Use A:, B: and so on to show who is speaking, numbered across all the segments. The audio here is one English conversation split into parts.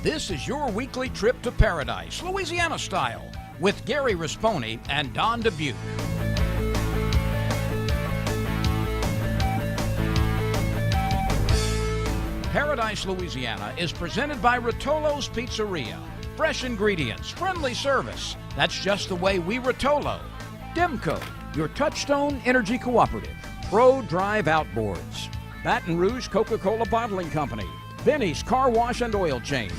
A: This is your weekly trip to paradise, Louisiana style, with Gary Risponi and Don Dubuque. Paradise, Louisiana is presented by Rotolo's Pizzeria. Fresh ingredients, friendly service. That's just the way we Rotolo. Demco, your Touchstone Energy Cooperative. Pro Drive Outboards. Baton Rouge Coca-Cola Bottling Company. Benny's Car Wash and Oil Change.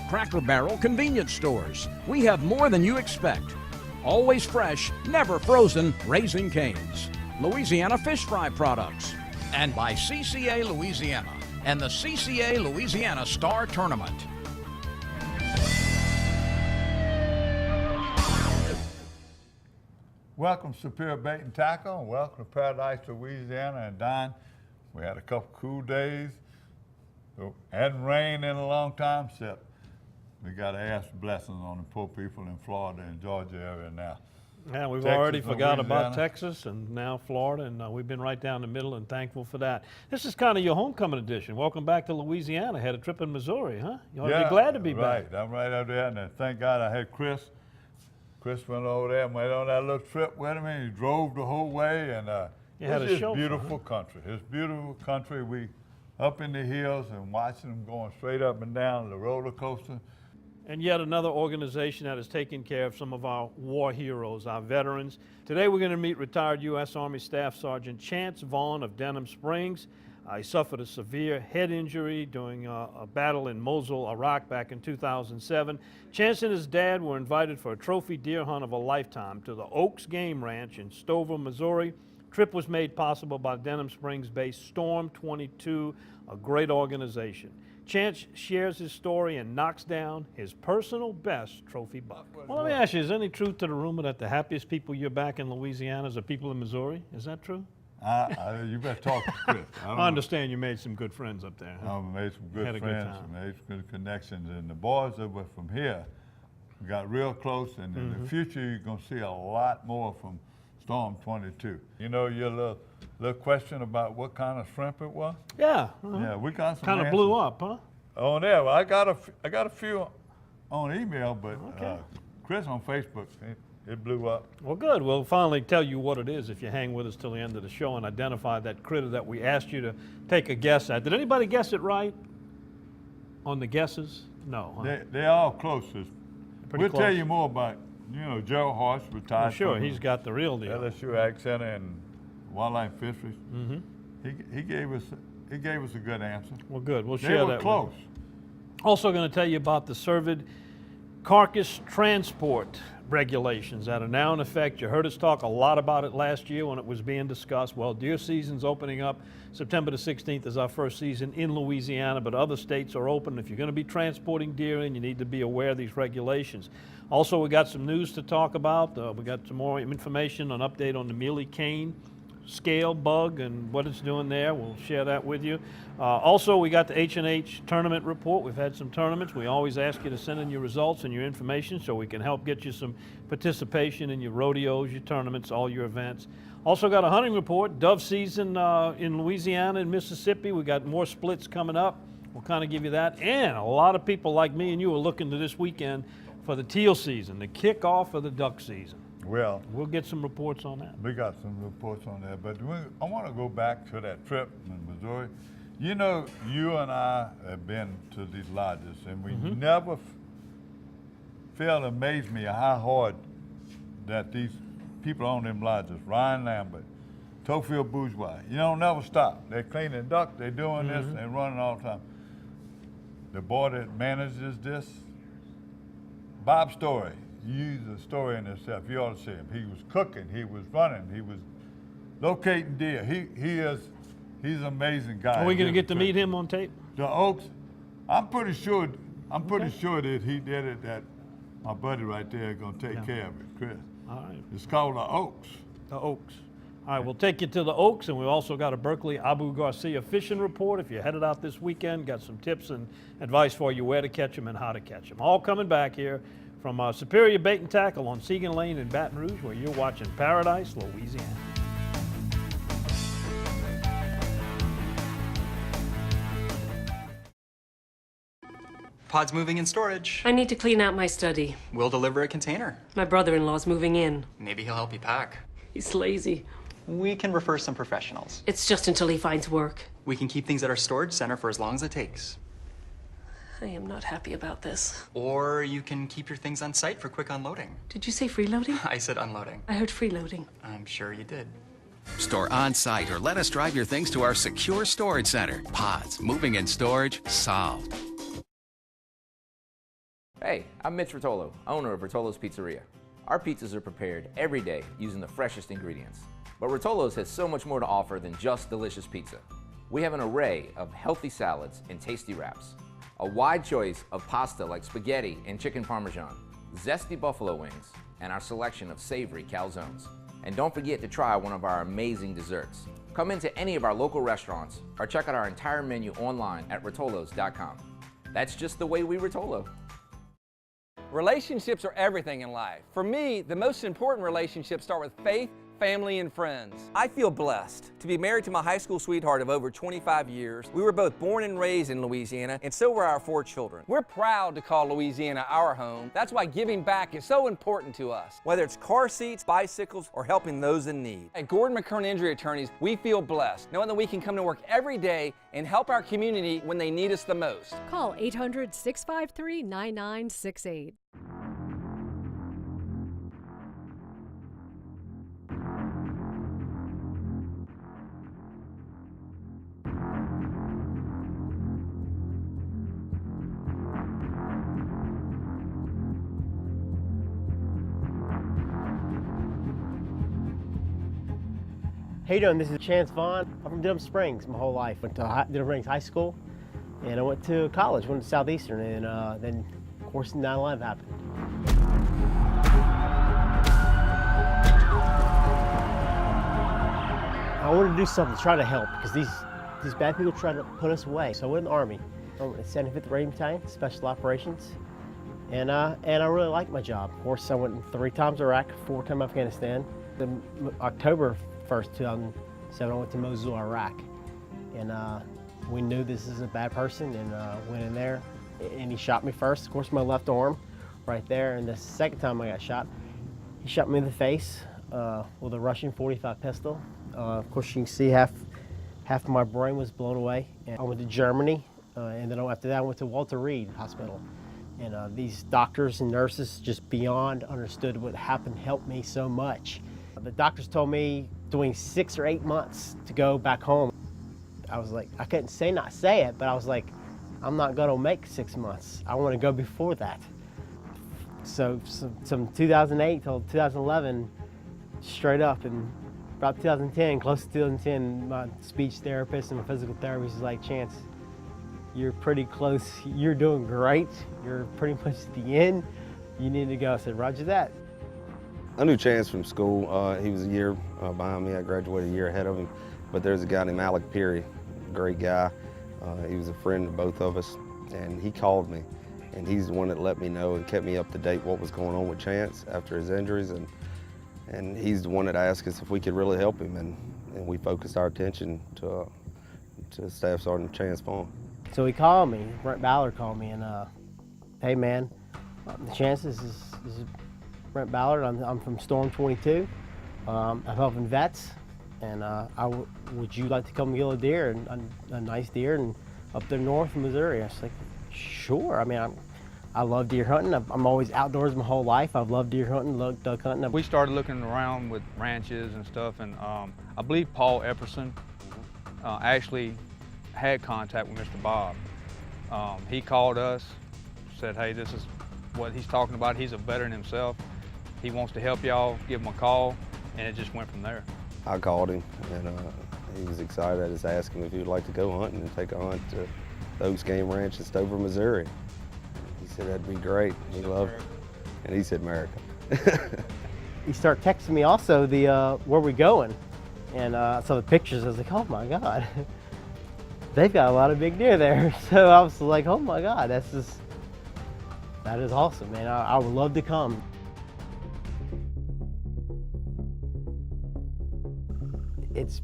A: Cracker Barrel Convenience Stores. We have more than you expect. Always fresh, never frozen, Raising Cane's. Louisiana Fish Fry Products. And by CCA Louisiana and the CCA Louisiana Star Tournament.
B: Welcome to Superior Bait and Tackle, and welcome to Paradise, Louisiana. And Don, we had a couple cool days. Hadn't rained in a long time, except we got to ask blessings on the poor people in Florida and Georgia area now.
C: Yeah, we've
B: Texas,
C: already forgot about
B: Louisiana.
C: Texas and now Florida, and we've been right down the middle and thankful for that. This is kind of your homecoming edition. Welcome back to Louisiana. Had a trip in Missouri, huh? You ought to be glad to be back.
B: Right, I'm right up there, and thank God I had Chris. Chris went over there and went on that little trip with me. He drove the whole way, and it's just beautiful country. It's beautiful country. We up in the hills and watching them going straight up and down the roller coaster.
C: And yet another organization that is taking care of some of our war heroes, our veterans. Today we're going to meet retired U.S. Army Staff Sergeant Chance Vaughn of Denham Springs. He suffered a severe head injury during a battle in Mosul, Iraq back in 2007. Chance and his dad were invited for a trophy deer hunt of a lifetime to the Oaks Game Ranch in Stover, Missouri. Trip was made possible by Denham Springs-based Storm 22, a great organization. Chance shares his story and knocks down his personal best trophy buck. Well, let me ask you, is there any truth to the rumor that the happiest people you're back in Louisiana is the people in Missouri? Is that true?
B: You better talk to Chris.
C: I understand you made some good friends up there. Huh?
B: I made some good friends, made some good connections, and the boys that were from here, we got real close, and in the future you're going to see a lot more from Storm 22. You know your little question about what kind of shrimp it was?
C: Yeah.
B: Yeah, we got some
C: kind of
B: answers.
C: blew up, huh?
B: On there, well, I got a few on email, but Chris on Facebook, it blew up.
C: Well, good. We'll finally tell you what it is if you hang with us till the end of the show and identify that critter that we asked you to take a guess at. Did anybody guess it right on the guesses? No. Huh?
B: They're all close. We'll
C: close.
B: tell you more about, Gerald Horst, retired.
C: Well, sure, he's got the real deal.
B: LSU Ag Center and Wildlife Fisheries. He gave us a good answer.
C: Well, good. We'll
B: They
C: share
B: were
C: that.
B: close.
C: Also going to tell you about the Cervid carcass transport regulations that are now in effect. You heard us talk a lot about it last year when it was being discussed. Well, deer season's opening up. September the 16th is our first season in Louisiana, but other states are open. If you're going to be transporting deer in, you need to be aware of these regulations. Also, we got some news to talk about. We got some more information, an update on the mealy cane scale bug and what it's doing there. We'll share that with you. Also, we got the H&H tournament report. We've had some tournaments. We always ask you to send in your results and your information so we can help get you some participation in your rodeos, your tournaments, all your events. Also got a hunting report, dove season in Louisiana and Mississippi. We got more splits coming up. We'll kind of give you that. And a lot of people like me and you are looking to this weekend for the teal season, the kickoff of the duck season.
B: Well,
C: we'll get some reports on that.
B: We got some reports on that, but I want to go back to that trip in Missouri. You know, you and I have been to these lodges, and we never failed to amaze me how hard that these people on them lodges, Ryan Lambert, Tofield Bourgeois, never stop. They're cleaning duck, they're doing this, and running all the time. The boy that manages this, Bob Story, he's a story in himself. You ought to see him. He was cooking, he was running, he was locating deer. He's an amazing guy.
C: Are we going to get to meet him on tape?
B: The Oaks, I'm pretty sure that he did it, that my buddy right there is going to take care of it, Chris.
C: All right.
B: It's called the Oaks.
C: The Oaks. All right, we'll take you to the Oaks, and we've also got a Berkeley Abu Garcia fishing report. If you're headed out this weekend, got some tips and advice for you where to catch them and how to catch them. All coming back here from Superior Bait and Tackle on Segan Lane in Baton Rouge, where you're watching Paradise, Louisiana.
D: Pod's moving in storage.
E: I need to clean out my study.
D: We'll deliver a container.
E: My brother-in-law's moving in.
D: Maybe he'll help you pack.
E: He's lazy.
D: We can refer some professionals.
E: It's just until he finds work.
D: We can keep things at our storage center for as long as it takes.
E: I am not happy about this.
D: Or you can keep your things on site for quick unloading.
E: Did you say freeloading?
D: I said unloading.
E: I heard freeloading.
D: I'm sure you did.
F: Store on site or let us drive your things to our secure storage center. Pods, moving and storage, solved.
G: Hey, I'm Mitch Rotolo, owner of Rotolo's Pizzeria. Our pizzas are prepared every day using the freshest ingredients. But Rotolo's has so much more to offer than just delicious pizza. We have an array of healthy salads and tasty wraps, a wide choice of pasta like spaghetti and chicken parmesan, zesty buffalo wings, and our selection of savory calzones. And don't forget to try one of our amazing desserts. Come into any of our local restaurants or check out our entire menu online at rotolos.com. That's just the way we Rotolo.
H: Relationships are everything in life. For me, the most important relationships start with faith, family, and friends. I feel blessed to be married to my high school sweetheart of over 25 years. We were both born and raised in Louisiana, and so were our 4 children. We're proud to call Louisiana our home. That's why giving back is so important to us. Whether it's car seats, bicycles, or helping those in need. At Gordon McKern Injury Attorneys, we feel blessed, knowing that we can come to work every day and help our community when they need us the most.
I: Call 800-653-9968.
J: How you doing? This is Chance Vaughn. I'm from Denham Springs my whole life. Went to Denham Springs High School, and I went to college, went to Southeastern, and then, of course, 9/11 happened. I wanted to do something to try to help, because these bad people tried to put us away. So I went in the Army. I went to 75th Raiding Battalion, Special Operations, and I really liked my job. Of course, I went 3 times Iraq, 4 times Afghanistan. In October 1st, 2007, I went to Mosul, Iraq, and we knew this is a bad person, and went in there, and he shot me first, of course, my left arm, right there, and the second time I got shot, he shot me in the face with a Russian .45 pistol. Of course, you can see half of my brain was blown away. And I went to Germany, and then after that, I went to Walter Reed Hospital, and these doctors and nurses just beyond understood what happened, helped me so much. The doctors told me doing 6 or 8 months to go back home. I was like, I couldn't not say it, but I was like, I'm not gonna make 6 months. I wanna go before that. So from 2008 till 2011, straight up, and about 2010, close to 2010, my speech therapist and my physical therapist was like, Chance, you're pretty close, you're doing great, you're pretty much at the end, you need to go. I said, Roger that.
K: I knew Chance from school. He was a year behind me. I graduated a year ahead of him. But there's a guy named Alec Peary, great guy. He was a friend of both of us, and he called me. And he's the one that let me know and kept me up to date what was going on with Chance after his injuries. And he's the one that asked us if we could really help him, and we focused our attention to Staff Sergeant Chance Vaughn.
J: So he called me, Brent Ballard called me, and hey man, Chance, this is Brent Ballard. I'm from Storm 22. I'm helping vets, and would you like to come kill a deer, and a nice deer, and up there north in Missouri? I was like, sure. I mean, I love deer hunting. I'm always outdoors my whole life. I've loved deer hunting, loved duck hunting.
L: We started looking around with ranches and stuff, and I believe Paul Epperson actually had contact with Mr. Bob. He called us, said, hey, this is what he's talking about. He's a veteran himself. He wants to help y'all, give him a call, and it just went from there.
K: I called him, and he was excited. I just asked him if he would like to go hunting and take a hunt to the Oaks Game Ranch in Stover, Missouri. He said that'd be great. He loved it. And he said America.
J: He started texting me also where we going, and I saw the pictures. I was like, oh my God, they've got a lot of big deer there. So I was like, oh my God, that is awesome, man. I would love to come. It's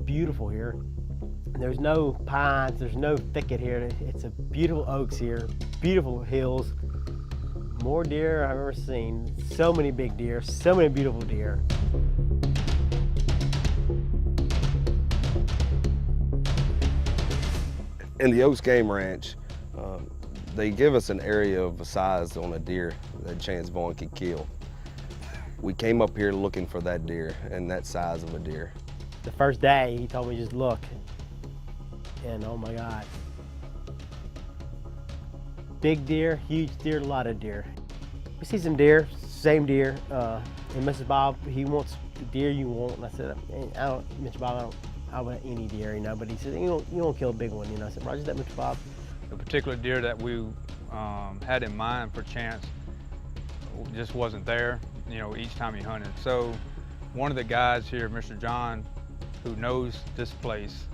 J: beautiful here. There's no pines, there's no thicket here. It's a beautiful oaks here, beautiful hills. More deer I've ever seen. So many big deer, so many beautiful deer.
K: In the Oaks Game Ranch, they give us an area of a size on a deer that Chance Vaughn could kill. We came up here looking for that deer and that size of a deer.
J: The first day, he told me just look, and oh my God. Big deer, huge deer, a lot of deer. We see some deer, same deer, and Mr. Bob, he wants the deer you want, and I said, Mr. Bob, I don't want any deer, you know, but he said, you don't kill a big one, you know. I said, Roger that, Mr. Bob.
L: The particular deer that we had in mind for Chance just wasn't there, you know, each time he hunted. So one of the guys here, Mr. John, who knows this place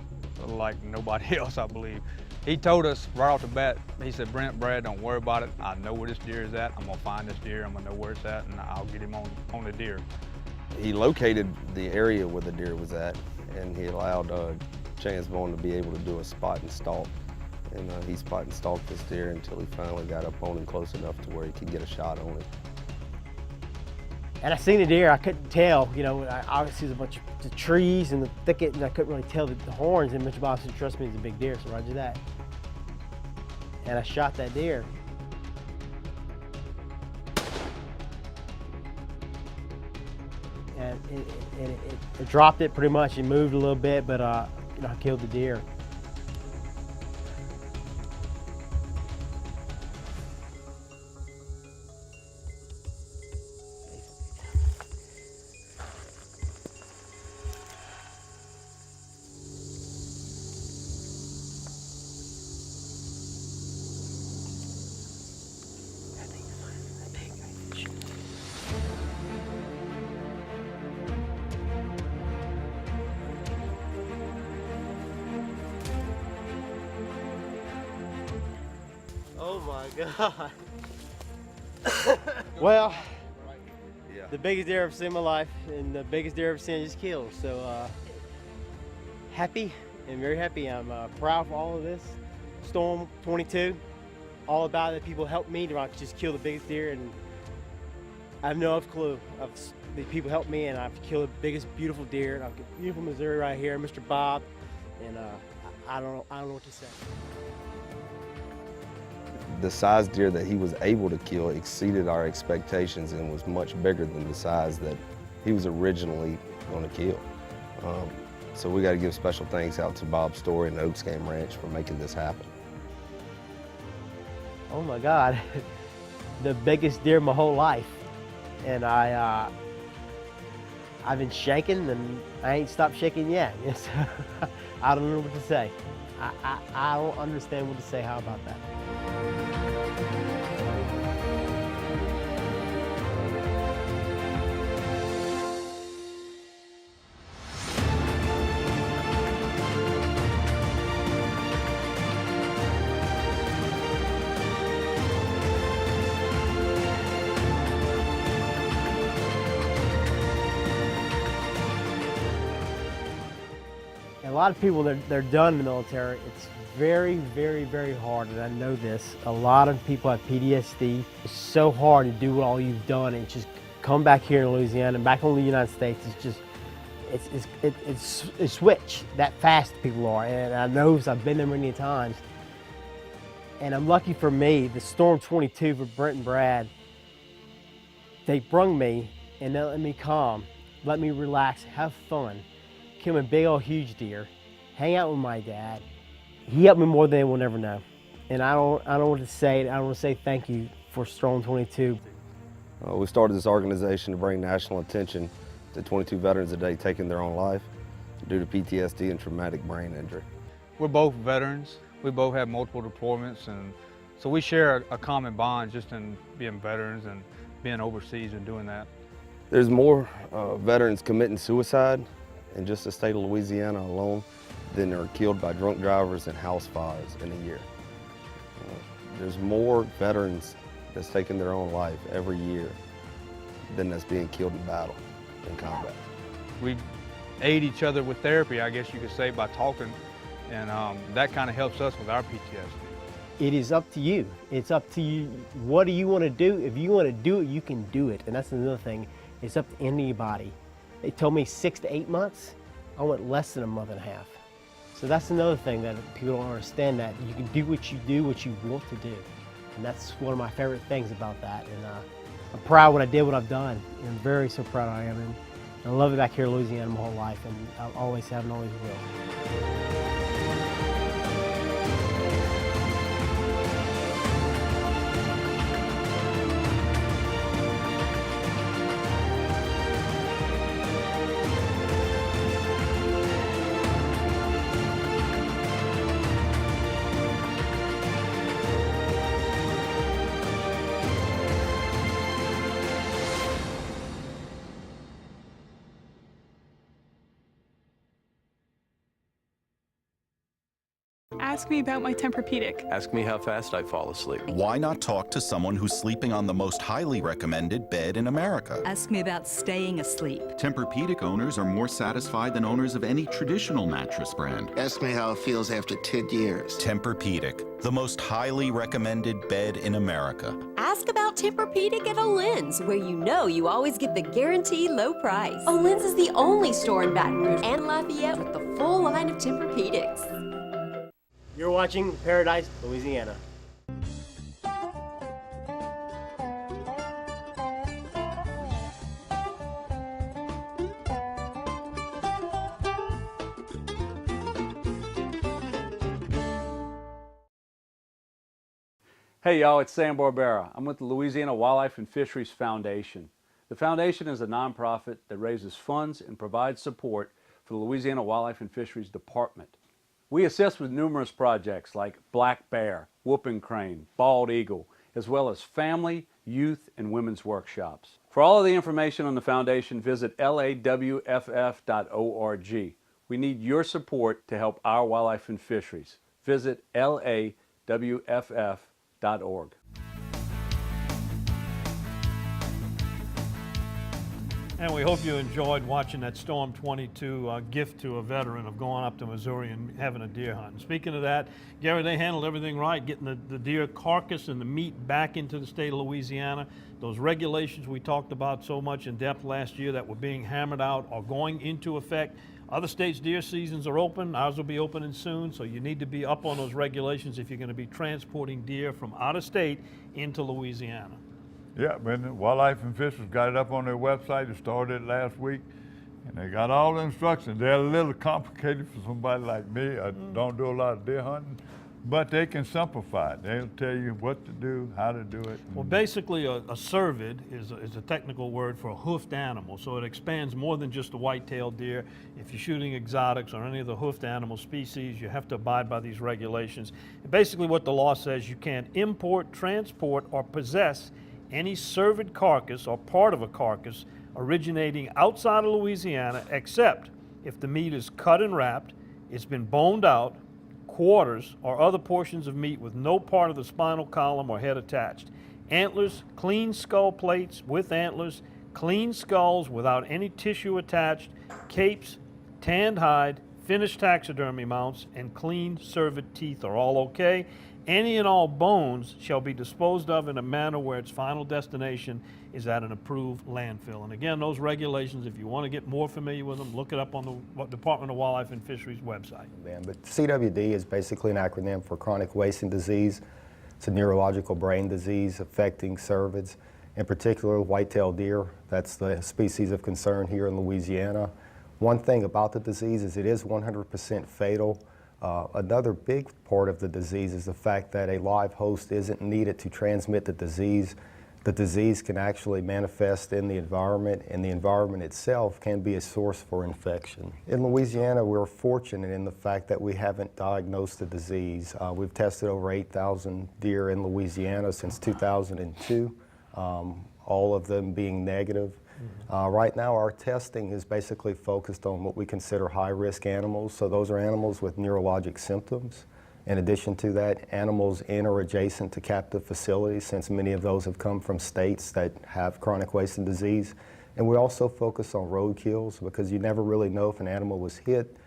L: like nobody else, I believe, he told us right off the bat, he said, Brad, don't worry about it. I know where this deer is at. I'm gonna find this deer. I'm gonna know where it's at, and I'll get him on the deer.
K: He located the area where the deer was at, and he allowed Chance Vaughn to be able to do a spot and stalk. And he spot and stalked this deer until he finally got up on him close enough to where he could get a shot on it.
J: And I seen the deer, I couldn't tell, you know, obviously there's a bunch of trees and the thicket, and I couldn't really tell the horns, and Mr. Bob said, trust me, it's a big deer, so Roger that. And I shot that deer. And it dropped it pretty much, it moved a little bit, but you know, I killed the deer. Oh my God. Well, the biggest deer I've seen in my life, and the biggest deer I've seen just killed. So happy, and very happy. I'm proud of all of this. Storm 22, all about it. People helped me to just kill the biggest deer, and I have no other clue. The people helped me, and I've killed the biggest beautiful deer. I've got beautiful Missouri right here, Mr. Bob, and I don't know what to say.
K: The size deer that he was able to kill exceeded our expectations and was much bigger than the size that he was originally going to kill. So we got to give special thanks out to Bob Story and the Oaks Game Ranch for making this happen.
J: Oh my God, the biggest deer of my whole life. And I've been shaking, and I ain't stopped shaking yet. Yes. I don't know what to say. I don't understand what to say. How about that? A lot of people, they're done in the military. It's very, very, very hard, and I know this. A lot of people have PTSD. It's so hard to do what all you've done and just come back here in Louisiana and back home in the United States. It's just, it's switch that fast people are, and I know because I've been there many times. And I'm lucky for me, the Storm 22 for Brent and Brad, they brung me and they let me calm, let me relax, have fun. Kill a big old huge deer, hang out with my dad. He helped me more than anyone will ever know. And I don't want to say it. I don't want to say thank you for Storm 22.
K: We started this organization to bring national attention to 22 veterans a day taking their own life due to PTSD and traumatic brain injury.
L: We're both veterans. We both have multiple deployments, and so we share a common bond just in being veterans and being overseas and doing that.
K: There's more veterans committing suicide in just the state of Louisiana alone than are killed by drunk drivers and house fires in a year. There's more veterans that's taking their own life every year than that's being killed in battle, in combat.
L: We aid each other with therapy, I guess you could say, by talking and that kind of helps us with our PTSD.
J: It is up to you. It's up to you. What do you want to do? If you want to do it, you can do it. And that's another thing. It's up to anybody. They told me 6 to 8 months. I went less than a month and a half. So that's another thing that people don't understand, that you can do what you want to do. And that's one of my favorite things about that. And I'm proud when I did what I've done. And I'm very so proud I am. And I love it back here in Louisiana my whole life, and I always have and always will.
I: Ask me about my Tempur-Pedic.
M: Ask me how fast I fall asleep.
N: Why not talk to someone who's sleeping on the most highly recommended bed in America?
O: Ask me about staying asleep.
N: Tempur-Pedic owners are more satisfied than owners of any traditional mattress brand.
P: Ask me how it feels after 10 years.
N: Tempur-Pedic, the most highly recommended bed in America.
Q: Ask about Tempur-Pedic at Olin's, where you know you always get the guaranteed low price. Olin's is the only store in Baton Rouge and Lafayette with the full line of Tempur-Pedics.
J: You're watching Paradise, Louisiana.
R: Hey y'all, it's Sam Barbera. I'm with the Louisiana Wildlife and Fisheries Foundation. The foundation is a nonprofit that raises funds and provides support for the Louisiana Wildlife and Fisheries Department. We assist with numerous projects like black bear, whooping crane, bald eagle, as well as family, youth, and women's workshops. For all of the information on the foundation, visit lawff.org. We need your support to help our wildlife and fisheries. Visit lawff.org.
C: And we hope you enjoyed watching that Storm 22 gift to a veteran of going up to Missouri and having a deer hunt. And speaking of that, Gary, they handled everything right, getting the deer carcass and the meat back into the state of Louisiana. Those regulations we talked about so much in depth last year that were being hammered out are going into effect. Other states' deer seasons are open. Ours will be opening soon, so you need to be up on those regulations if you're going to be transporting deer from out of state into Louisiana.
B: Yeah, but Wildlife and Fisheries got it up on their website. It started last week, and they got all the instructions. They're a little complicated for somebody like me. I don't do a lot of deer hunting, but they can simplify it. They'll tell you what to do, how to do it.
C: Well, basically, a cervid is a technical word for a hoofed animal, so it expands more than just a white-tailed deer. If you're shooting exotics or any of the hoofed animal species, you have to abide by these regulations. And basically what the law says, you can't import, transport, or possess any cervid carcass or part of a carcass originating outside of Louisiana, except if the meat is cut and wrapped, it's been boned out, quarters, or other portions of meat with no part of the spinal column or head attached. Antlers, clean skull plates with antlers, clean skulls without any tissue attached, capes, tanned hide, finished taxidermy mounts, and clean cervid teeth are all okay. Any and all bones shall be disposed of in a manner where its final destination is at an approved landfill. And again, those regulations, if you want to get more familiar with them, look it up on the Department of Wildlife and Fisheries website.
S: But CWD is basically an acronym for chronic wasting disease. It's a neurological brain disease affecting cervids, in particular white-tailed deer. That's the species of concern here in Louisiana. One thing about the disease is it is 100% fatal. Another big part of the disease is the fact that a live host isn't needed to transmit the disease. The disease can actually manifest in the environment, and the environment itself can be a source for infection. In Louisiana, we're fortunate in the fact that we haven't diagnosed the disease. We've tested over 8,000 deer in Louisiana since 2002, all of them being negative. Right now, our testing is basically focused on what we consider high-risk animals. So those are animals with neurologic symptoms. In addition to that, animals in or adjacent to captive facilities, since many of those have come from states that have chronic wasting disease. And we also focus on road kills because you never really know if an animal was hit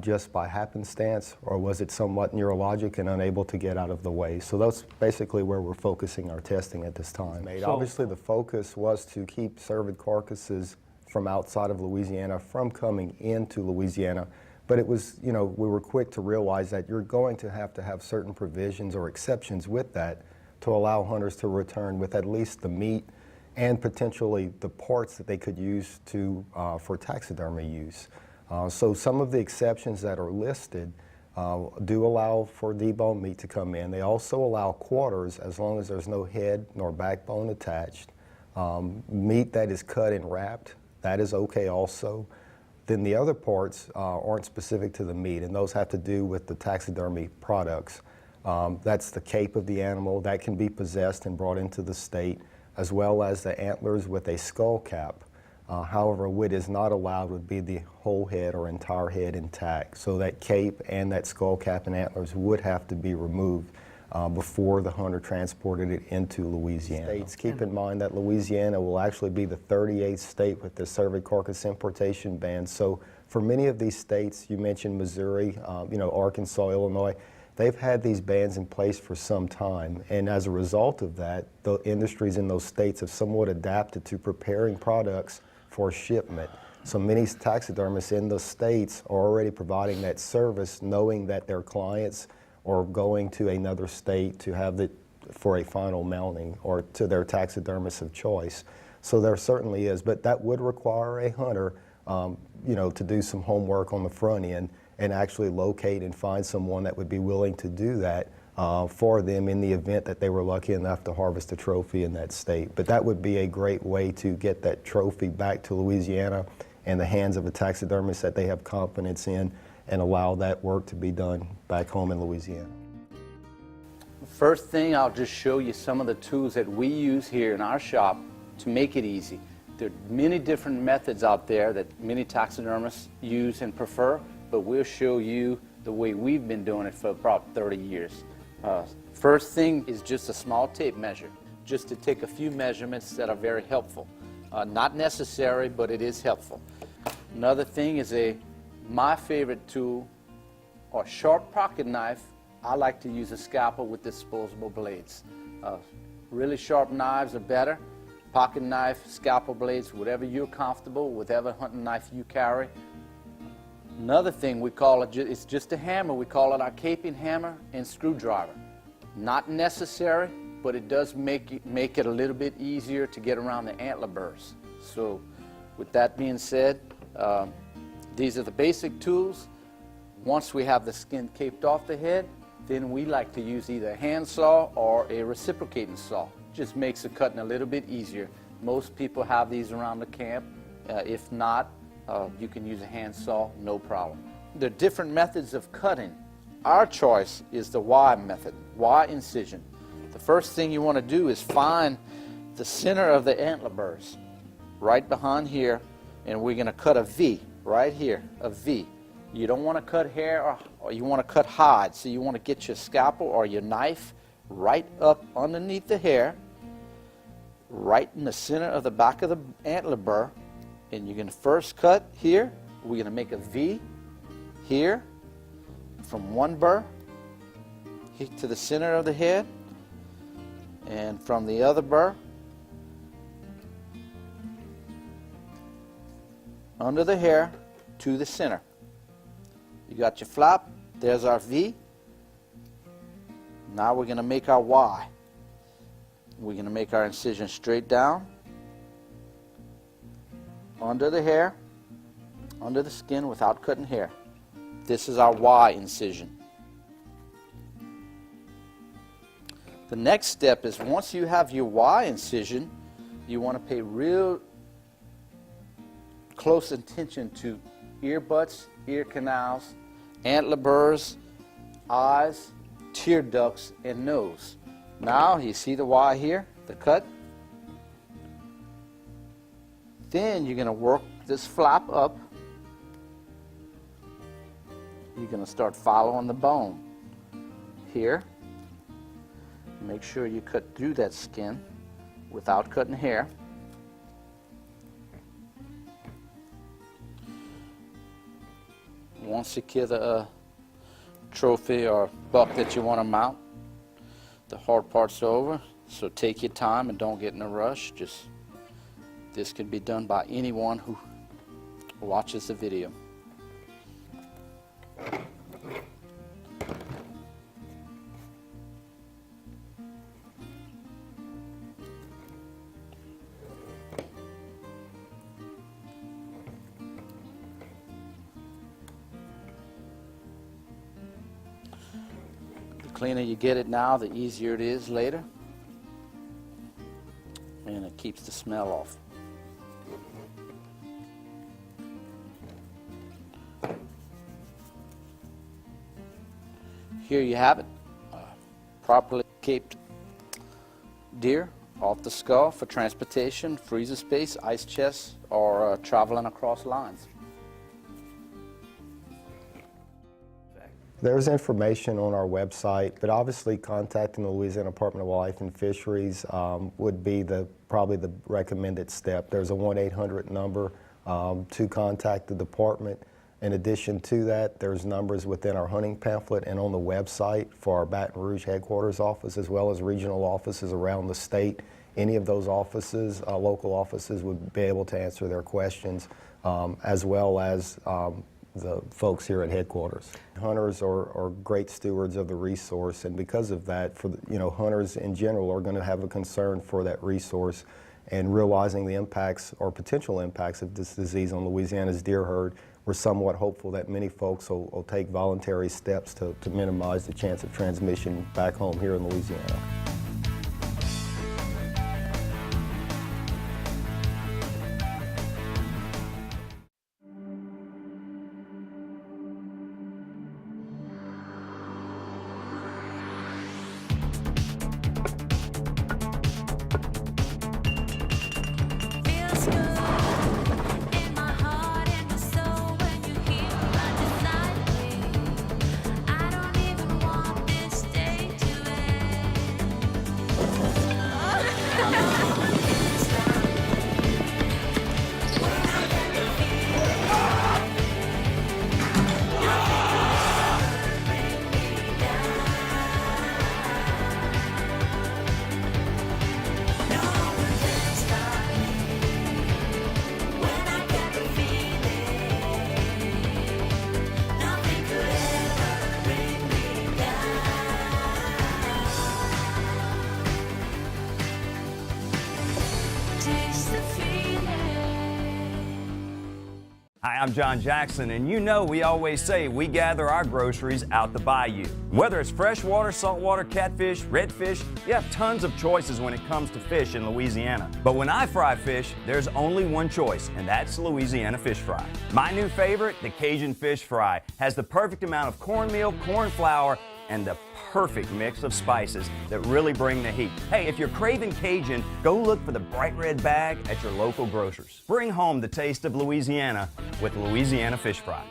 S: just by happenstance, or was it somewhat neurologic and unable to get out of the way? So that's basically where we're focusing our testing at this time. Obviously the focus was to keep cervid carcasses from outside of Louisiana from coming into Louisiana, but it was, you know, we were quick to realize that you're going to have certain provisions or exceptions with that to allow hunters to return with at least the meat and potentially the parts that they could use to, for taxidermy use. So some of the exceptions that are listed do allow for deboned meat to come in. They also allow quarters as long as there's no head nor backbone attached. Meat that is cut and wrapped, that is okay also. Then the other parts aren't specific to the meat, and those have to do with the taxidermy products. That's the cape of the animal that can be possessed and brought into the state, as well as the antlers with a skull cap. However, what is not allowed would be the whole head or entire head intact. So that cape and that skull cap and antlers would have to be removed before the hunter transported it into Louisiana. States, keep in mind that Louisiana will actually be the 38th state with the cervid carcass importation ban. So for many of these states, you mentioned Missouri, you know, Arkansas, Illinois, they've had these bans in place for some time, and as a result of that, the industries in those states have somewhat adapted to preparing products for shipment. So many taxidermists in those states are already providing that service, knowing that their clients are going to another state to have it for a final mounting or to their taxidermist of choice. So there certainly is, but that would require a hunter, you know, to do some homework on the front end and actually locate and find someone that would be willing to do that for them in the event that they were lucky enough to harvest a trophy in that state. But that would be a great way to get that trophy back to Louisiana in the hands of a taxidermist that they have confidence in and allow that work to be done back home in Louisiana.
T: First thing, I'll just show you some of the tools that we use here in our shop to make it easy. There are many different methods out there that many taxidermists use and prefer, but we'll show you the way we've been doing it for about 30 years. First thing is just a small tape measure, just to take a few measurements that are very helpful. Not necessary, but it is helpful. Another thing is my favorite tool, or sharp pocket knife. I like to use a scalpel with disposable blades. Really sharp knives are better. Pocket knife, scalpel blades, whatever you're comfortable, whatever hunting knife you carry. Another thing we call it, it's just a hammer. We call it our caping hammer and screwdriver. Not necessary, but it does make it a little bit easier to get around the antler burrs. So with that being said, these are the basic tools. Once we have the skin caped off the head, then we like to use either a hand saw or a reciprocating saw. Just makes the cutting a little bit easier. Most people have these around the camp. If not, you can use a hand saw, no problem. There are different methods of cutting. Our choice is the Y method, Y incision. The first thing you want to do is find the center of the antler burrs, right behind here, and we're going to cut a V right here, a V. You don't want to cut hair or you want to cut hide, so you want to get your scalpel or your knife right up underneath the hair, right in the center of the back of the antler burr, and you're going to first cut here. We're going to make a V here from one burr to the center of the head, and from the other burr under the hair to the center. You got your flap, there's our V. Now we're going to make our Y. We're going to make our incision straight down, under the hair, under the skin without cutting hair. This is our Y incision. The next step is once you have your Y incision, you want to pay real close attention to ear butts, ear canals, antler burrs, eyes, tear ducts, and nose. Now you see the Y here, the cut. Then you're going to work this flap up. You're going to start following the bone here. Make sure you cut through that skin without cutting hair. don't secure the trophy or buck that you want to mount, the hard part's over. So take your time and don't get in a rush. This can be done by anyone who watches the video. The cleaner you get it now, the easier it is later. And it keeps the smell off. Here you have it, properly caped deer off the skull for transportation, freezer space, ice chest, or traveling across lines.
S: There's information on our website, but obviously contacting the Louisiana Department of Wildlife and Fisheries would be probably the recommended step. There's a 1-800 number to contact the department. In addition to that, there's numbers within our hunting pamphlet and on the website for our Baton Rouge headquarters office, as well as regional offices around the state. Any of those offices, local offices, would be able to answer their questions, as well as the folks here at headquarters. Hunters are great stewards of the resource, and because of that, hunters in general are going to have a concern for that resource, and realizing the impacts or potential impacts of this disease on Louisiana's deer herd, we're somewhat hopeful that many folks will take voluntary steps to minimize the chance of transmission back home here in Louisiana.
U: Hi, I'm John Jackson, and you know we always say we gather our groceries out the bayou. Whether it's freshwater, saltwater, catfish, redfish, you have tons of choices when it comes to fish in Louisiana. But when I fry fish, there's only one choice, and that's Louisiana fish fry. My new favorite, the Cajun fish fry, has the perfect amount of cornmeal, corn flour, and the perfect mix of spices that really bring the heat. Hey, if you're craving Cajun, go look for the bright red bag at your local grocers. Bring home the taste of Louisiana with Louisiana Fish Fry.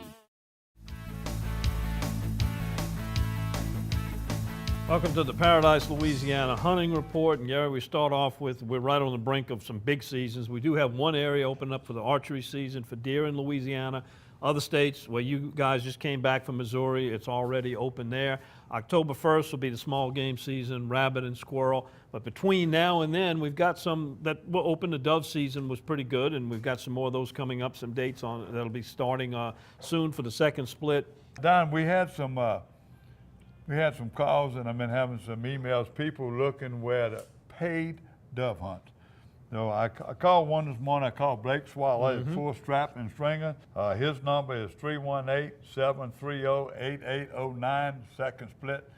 C: Welcome to the Paradise, Louisiana Hunting Report. And Gary, we start off with, we're right on the brink of some big seasons. We do have one area open up for the archery season for deer in Louisiana. Other states where you guys just came back from Missouri, it's already open there. October 1st will be the small game season, rabbit and squirrel. But between now and then, we've got some that will open. The dove season was pretty good, and we've got some more of those coming up, some dates on that'll be starting soon for the second split.
B: Don, we had some calls, and I've been having some emails, people looking where the paid dove hunt. So I called one this morning. I called Blake Swallow, full strap and stringer. His number is 318-730-8809, second split.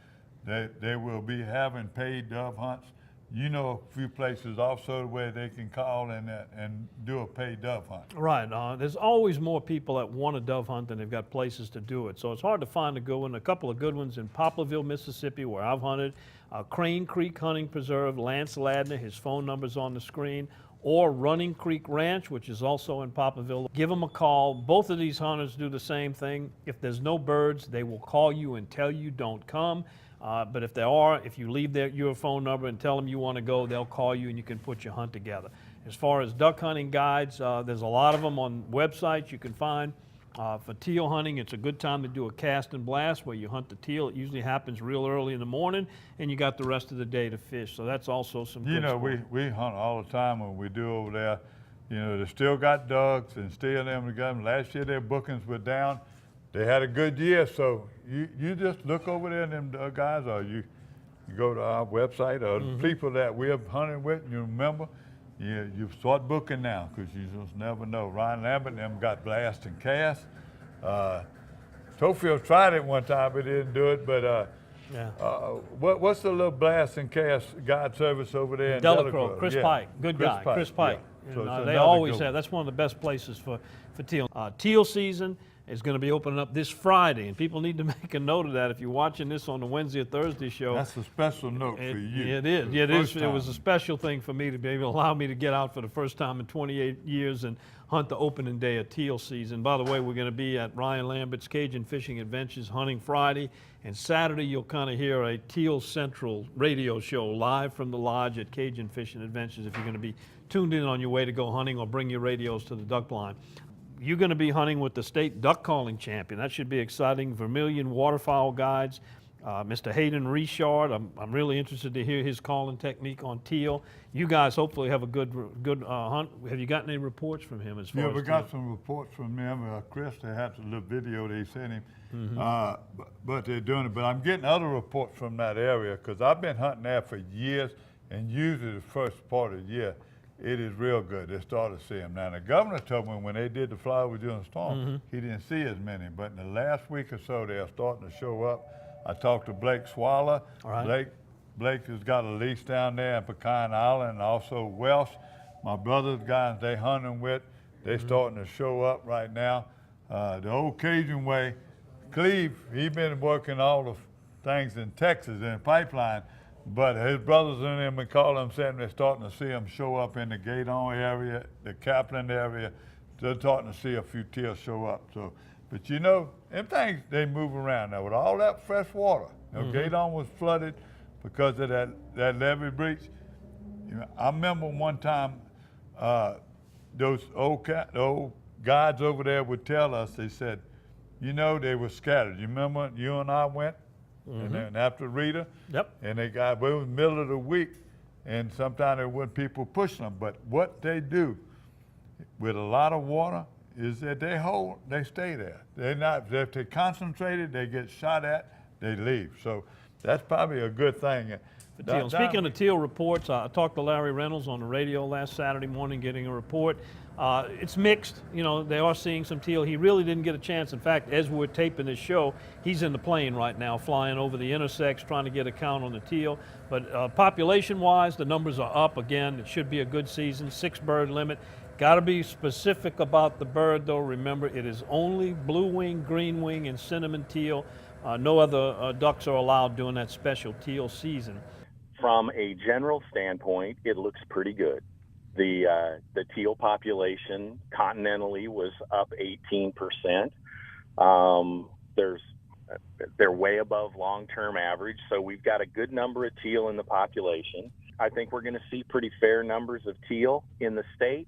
B: They will be having paid dove hunts. You know a few places also where they can call and do a paid dove hunt.
C: Right. There's always more people that want a dove hunt than they've got places to do it. So it's hard to find a good one. A couple of good ones in Poplarville, Mississippi, where I've hunted. Crane Creek Hunting Preserve, Lance Ladner, his phone number's on the screen, or Running Creek Ranch, which is also in Poplarville. Give them a call. Both of these hunters do the same thing. If there's no birds, they will call you and tell you don't come. But if there are, if you leave your phone number and tell them you want to go, they'll call you and you can put your hunt together. As far as duck hunting guides, there's a lot of them on websites you can find. For teal hunting, it's a good time to do a cast and blast where you hunt the teal. It usually happens real early in the morning, and you got the rest of the day to fish. So that's also some good sport.
B: We hunt all the time when we do over there. They still got ducks and still them together. Last year their bookings were down. They had a good year, so you just look over there and them guys, or you go to our website, or the people that we're hunting with, and you remember, you start booking now, because you just never know. Ryan Lambert and them got blast and cast. Tofield tried it one time, but didn't do it. But what's the little blast and cast guide service over there in
C: Delacroix? Chris Pike, good guy. Chris Pike.
B: Yeah.
C: And, they always have. That's one of the best places for teal. Teal season is going to be opening up this Friday, and people need to make a note of that. If you're watching this on the Wednesday or Thursday show,
B: that's a special note for you.
C: It is. Yeah, it is. It was a special thing for me to be able to allow me to get out for the first time in 28 years and hunt the opening day of teal season. By the way, we're going to be at Ryan Lambert's Cajun Fishing Adventures hunting Friday, and Saturday you'll kind of hear a Teal Central radio show live from the lodge at Cajun Fishing Adventures if you're going to be tuned in on your way to go hunting or bring your radios to the duck blind. You're going to be hunting with the state duck calling champion. That should be exciting. Vermilion waterfowl guides, Mr. Hayden Richard. I'm really interested to hear his calling technique on teal. You guys hopefully have a good hunt. Have you gotten any reports from him as far as
B: we got some reports from them. Chris, they had a little video they sent him. But they're doing it. But I'm getting other reports from that area, because I've been hunting there for years, and usually the first part of the year, it is real good. They started to see them. Now, the governor told me when they did the flyover during the storm, he didn't see as many. But in the last week or so, they're starting to show up. I talked to Blake Swallow. Blake has got a lease down there in Pecan Island, and also Welsh. My brother's guys they hunting with, they starting to show up right now. The old Cajun way, Cleve, he been working all the things in Texas in pipeline. But his brothers and them, we call them, saying they're starting to see them show up in the Gaydon area, the Kaplan area. They're starting to see a few teal show up. So, but them things, they move around now. With all that fresh water, Gaydon was flooded because of that levee breach. I remember one time, those old guides over there would tell us, they said, they were scattered. You remember you and I went? And then after Rita, and it was in the middle of the week, and sometimes there weren't people pushing them. But what they do with a lot of water is that they stay there. If they concentrated, they get shot at, they leave. So that's probably a good thing.
C: Teal. Speaking of teal reports, I talked to Larry Reynolds on the radio last Saturday morning getting a report. It's mixed. They are seeing some teal. He really didn't get a chance. In fact, as we're taping this show, he's in the plane right now flying over the intersex trying to get a count on the teal. But population-wise, the numbers are up again. It should be a good season, 6-bird limit. Got to be specific about the bird, though. Remember, it is only blue wing, green wing, and cinnamon teal. No other ducks are allowed during that special teal season.
A: From a general standpoint, it looks pretty good. The teal population continentally was up 18%. They're way above long-term average, so we've got a good number of teal in the population. I think we're going to see pretty fair numbers of teal in the state.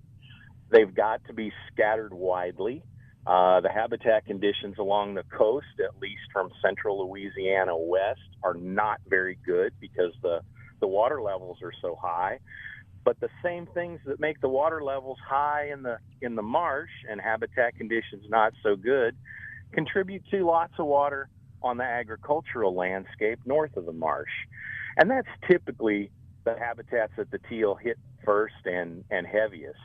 A: They've got to be scattered widely. The habitat conditions along the coast, at least from central Louisiana west, are not very good because the water levels are so high. But the same things that make the water levels high in the marsh and habitat conditions not so good contribute to lots of water on the agricultural landscape north of the marsh. And that's typically the habitats that the teal hit first and heaviest.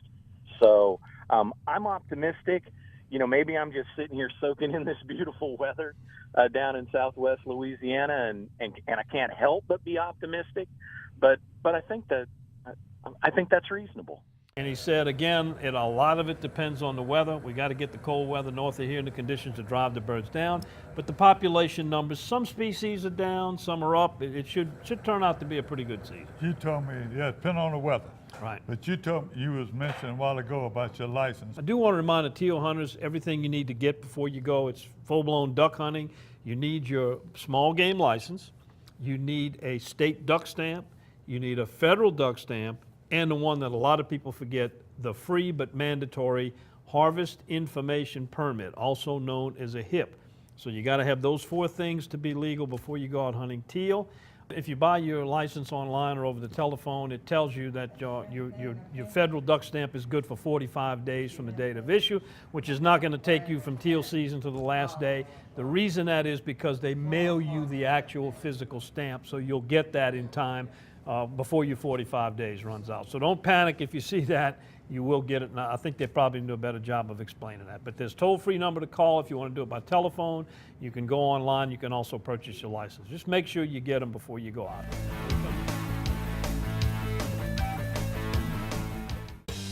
A: So I'm optimistic. Maybe I'm just sitting here soaking in this beautiful weather down in southwest Louisiana, and I can't help but be optimistic. But I think that's reasonable.
C: And he said, again, a lot of it depends on the weather. We got to get the cold weather north of here and the conditions to drive the birds down. But the population numbers, some species are down, some are up. It should turn out to be a pretty good season.
B: You told me, depending on the weather.
C: Right.
B: But you was mentioning a while ago about your license.
C: I do want to remind the teal hunters everything you need to get before you go. It's full-blown duck hunting. You need your small game license. You need a state duck stamp. You need a federal duck stamp. And the one that a lot of people forget, the free but mandatory Harvest Information Permit, also known as a HIP. So you got to have those 4 things to be legal before you go out hunting teal. If you buy your license online or over the telephone, it tells you that your federal duck stamp is good for 45 days from the date of issue, which is not going to take you from teal season to the last day. The reason that is because they mail you the actual physical stamp, so you'll get that in time before your 45 days runs out. So don't panic if you see that. You will get it. And I think they probably do a better job of explaining that. But there's a toll-free number to call if you want to do it by telephone. You can go online. You can also purchase your license. Just make sure you get them before you go out.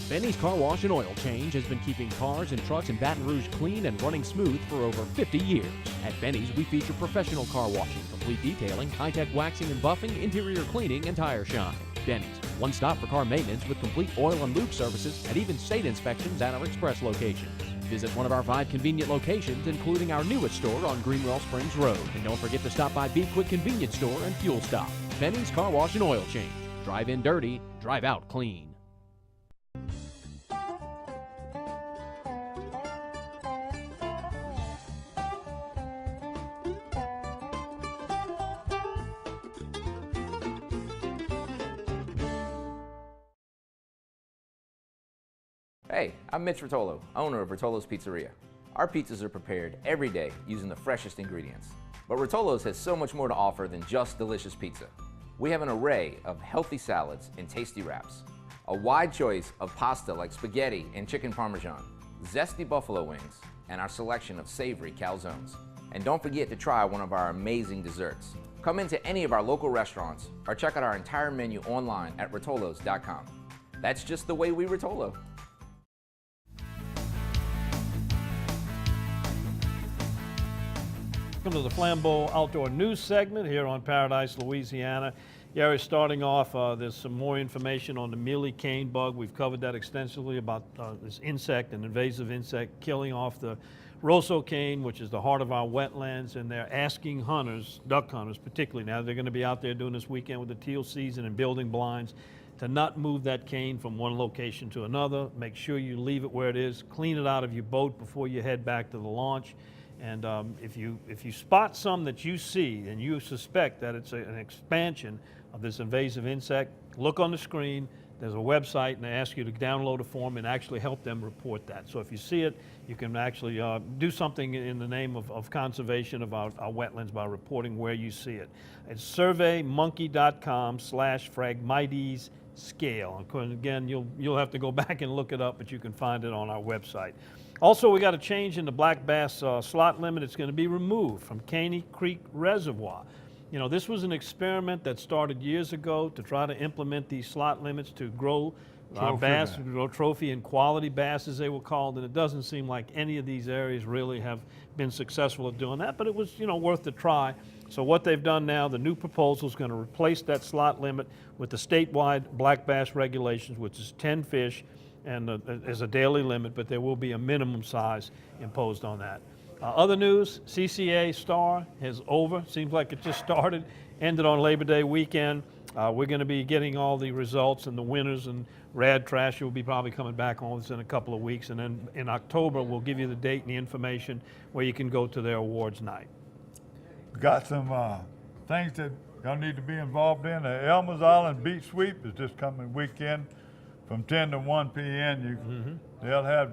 E: Benny's Car Wash and Oil Change has been keeping cars and trucks in Baton Rouge clean and running smooth for over 50 years. At Benny's, we feature professional car washing, complete detailing, high-tech waxing and buffing, interior cleaning, and tire shine. Benny's, one stop for car maintenance with complete oil and lube services and even state inspections at our express locations. Visit one of our 5 convenient locations, including our newest store on Greenwell Springs Road. And don't forget to stop by Be Quick Convenience Store and Fuel Stop. Benny's Car Wash and Oil Change. Drive in dirty, drive out clean.
G: Hey, I'm Mitch Rotolo, owner of Rotolo's Pizzeria. Our pizzas are prepared every day using the freshest ingredients. But Rotolo's has so much more to offer than just delicious pizza. We have an array of healthy salads and tasty wraps, a wide choice of pasta like spaghetti and chicken parmesan, zesty buffalo wings, and our selection of savory calzones. And don't forget to try one of our amazing desserts. Come into any of our local restaurants or check out our entire menu online at rotolos.com. That's just the way we Rotolo.
C: Welcome to the Flambeau Outdoor News segment here on Paradise, Louisiana. Gary, starting off, there's some more information on the mealy cane bug. We've covered that extensively about this insect, an invasive insect, killing off the roseau cane, which is the heart of our wetlands, and they're asking hunters, duck hunters particularly, now they're going to be out there doing this weekend with the teal season and building blinds, to not move that cane from one location to another. Make sure you leave it where it is. Clean it out of your boat before you head back to the launch. And if you spot some that you see and you suspect that it's an expansion of this invasive insect, look on the screen. There's a website, and they ask you to download a form and actually help them report that. So if you see it, you can actually do something in the name of conservation of our wetlands by reporting where you see it. It's surveymonkey.com/Phragmites scale. And again, you'll have to go back and look it up, but you can find it on our website. Also, we got a change in the black bass slot limit. It's going to be removed from Caney Creek Reservoir. You know, this was an experiment that started years ago to try to implement these slot limits to grow bass, grow trophy and quality bass, as they were called, and it doesn't seem like any of these areas really have been successful at doing that, but it was, you know, worth the try. So what they've done now, the new proposal is going to replace that slot limit with the statewide black bass regulations, which is 10 fish, and as a daily limit, but there will be a minimum size imposed on that. Other news, CCA Star is over. Seems like it just started, ended on Labor Day weekend. We're going to be getting all the results and the winners, and Rad Trash will be probably coming back on this in a couple of weeks. And then in October, we'll give you the date and the information where you can go to their awards night.
B: We got some things that y'all need to be involved in. The Elmer's Island Beach Sweep is this coming weekend from 10 to 1 p.m. They'll have,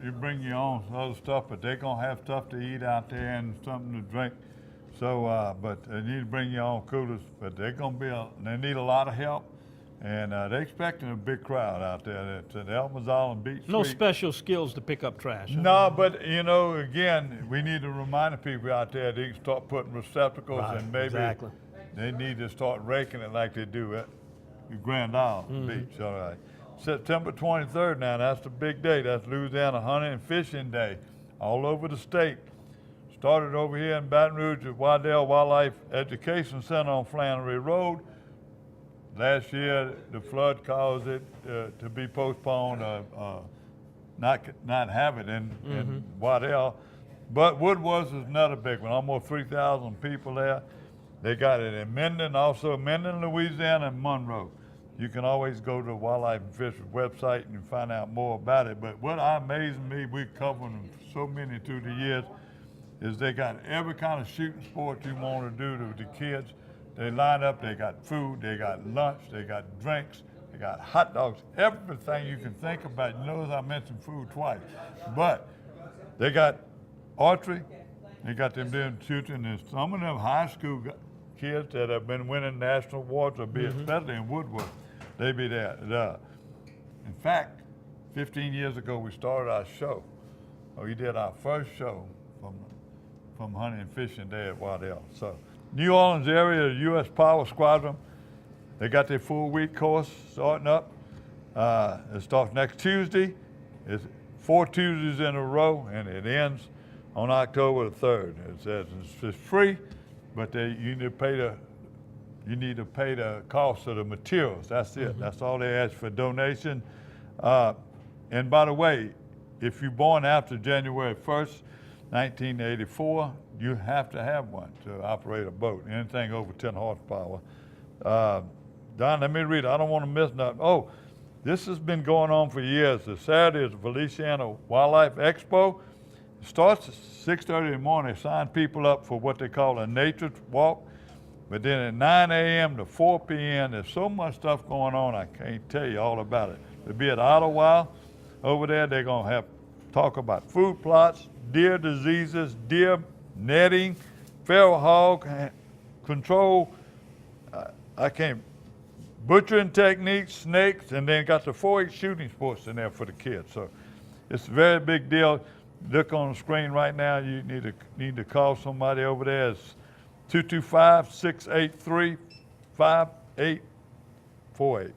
B: you bring your own other stuff, but they're going to have stuff to eat out there and something to drink. So, but they need to bring your own coolers, but they're going to be, they need a lot of help. And they're expecting a big crowd out there at the Elmer's Island Beach
C: No
B: Sweep.
C: special skills to pick up trash. Huh?
B: No, but you know, again, we need to remind the people out there they can start putting receptacles, and maybe they need to start raking it like they do at Grand Isle Beach. All right. September 23rd now, that's the big day. That's Louisiana Hunting and Fishing Day all over the state. Started over here in Baton Rouge at Waddell Wildlife Education Center on Flannery Road. Last year, the flood caused it to be postponed, not have it in Waddell. But Woodward's is another big one, almost 3,000 people there. They got it in Minden, also Minden, Louisiana, and Monroe. You can always go to the Wildlife and Fisheries website and find out more about it. But what amazes me, we've covered them so many through the years, is they got every kind of shooting sport you want to do to the kids. They line up, they got food, they got lunch, they got drinks, they got hot dogs, everything you can think about. You notice I mentioned food twice. But they got archery, they got them doing shooting, and some of them high school kids that have been winning national awards, or be especially in Woodward, they be there. In fact, 15 years ago we started our show. We did our first show from hunting and fishing there at Waddell. So New Orleans area, the U.S. Power Squadron, they got their full week course starting up. It starts next Tuesday. It's 4 Tuesdays in a row, and it ends on October the 3rd. It says it's free, but you need to pay the cost of the materials. That's it. That's all they ask for donation. And by the way, if you're born after January 1st, 1984, you have to have one to operate a boat, anything over 10 horsepower. Don, let me read it. I don't want to miss nothing. Oh, this has been going on for years. The Saturday is the Louisiana Wildlife Expo. It starts at 6:30 in the morning. They sign people up for what they call a nature walk. But then at 9 a.m. to 4 p.m., there's so much stuff going on, I can't tell you all about it. They'll be at Ottawa. Over there, they're going to have talk about food plots, deer diseases, deer netting, feral hog control, butchering techniques, snakes, and then got the 4-H shooting sports in there for the kids. So it's a very big deal. Look on the screen right now. You need to call somebody over there. It's 225-683-5848.